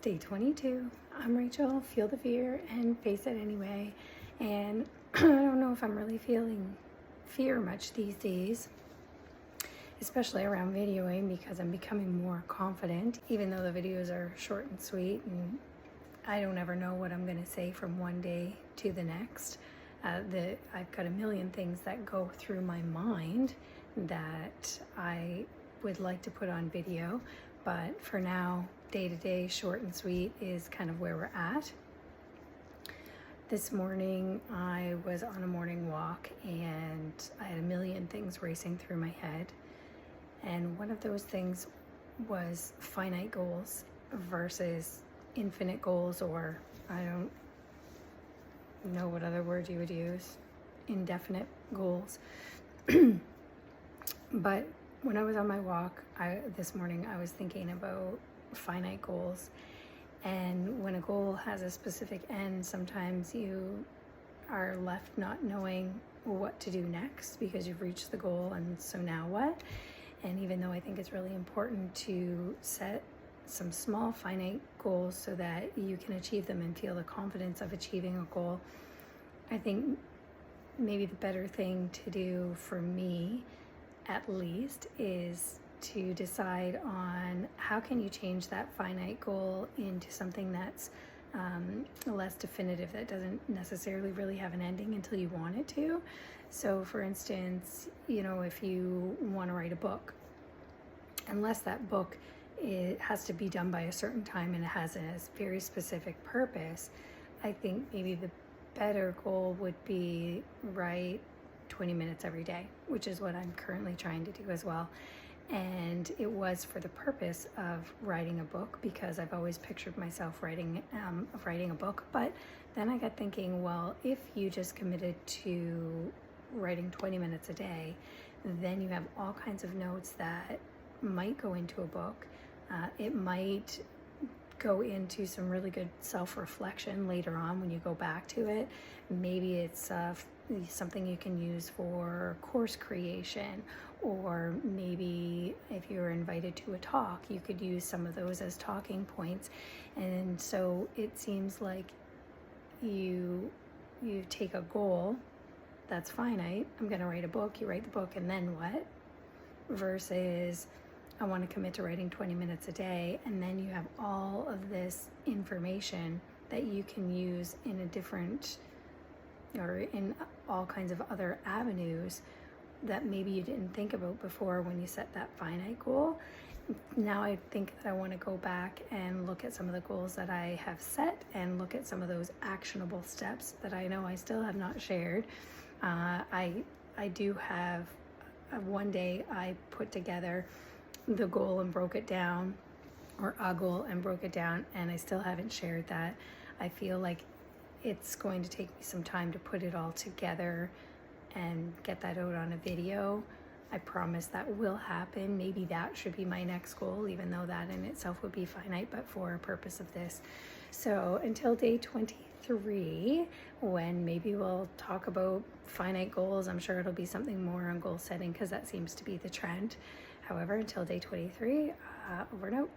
Day 22. I'm Rachel. Feel the fear and face it anyway. And I don't know if I'm really feeling fear much these days, especially around videoing, because I'm becoming more confident, even though the videos are short and sweet and I don't ever know what I'm going to say from one day to the next. I've got a million things that go through my mind that I would like to put on video, but for now, day to day, short and sweet is kind of where we're at. This morning I was on a morning walk and I had a million things racing through my head, and one of those things was finite goals versus infinite goals, or I don't know what other word you would use, indefinite goals. But when I was on my walk this morning, I was thinking about finite goals. And when a goal has a specific end, sometimes you are left not knowing what to do next because you've reached the goal, and so now what? And even though I think it's really important to set some small finite goals so that you can achieve them and feel the confidence of achieving a goal, I think maybe the better thing to do for me, at least, is to decide on how can you change that finite goal into something that's less definitive, that doesn't necessarily really have an ending until you want it to. So for instance, if you want to write a book, unless that book has to be done by a certain time and it has a very specific purpose, I think maybe the better goal would be write 20 minutes every day, which is what I'm currently trying to do as well. And it was for the purpose of writing a book, because I've always pictured myself writing a book. But then I got thinking, well, if you just committed to writing 20 minutes a day, then you have all kinds of notes that might go into a book. It might go into some really good self-reflection later on when you go back to it. Maybe it's something you can use for course creation, or maybe if you're invited to a talk, you could use some of those as talking points. And so it seems like you take a goal that's finite. I'm going to write a book. You write the book, and then what? Versus I want to commit to writing 20 minutes a day, and then you have all of this information that you can use in a different, or in all kinds of other avenues that maybe you didn't think about before when you set that finite goal. Now I think that I want to go back and look at some of the goals that I have set and look at some of those actionable steps that I know I still have not shared. I do have, one day I put together the goal and broke it down, or a goal and broke it down, and I still haven't shared that. I feel like it's going to take me some time to put it all together and get that out on a video. I promise that will happen. Maybe that should be my next goal, even though that in itself would be finite, but for a purpose of this. So until day 23, when maybe we'll talk about finite goals, I'm sure it'll be something more on goal setting, because that seems to be the trend. However, until day 23, over and out.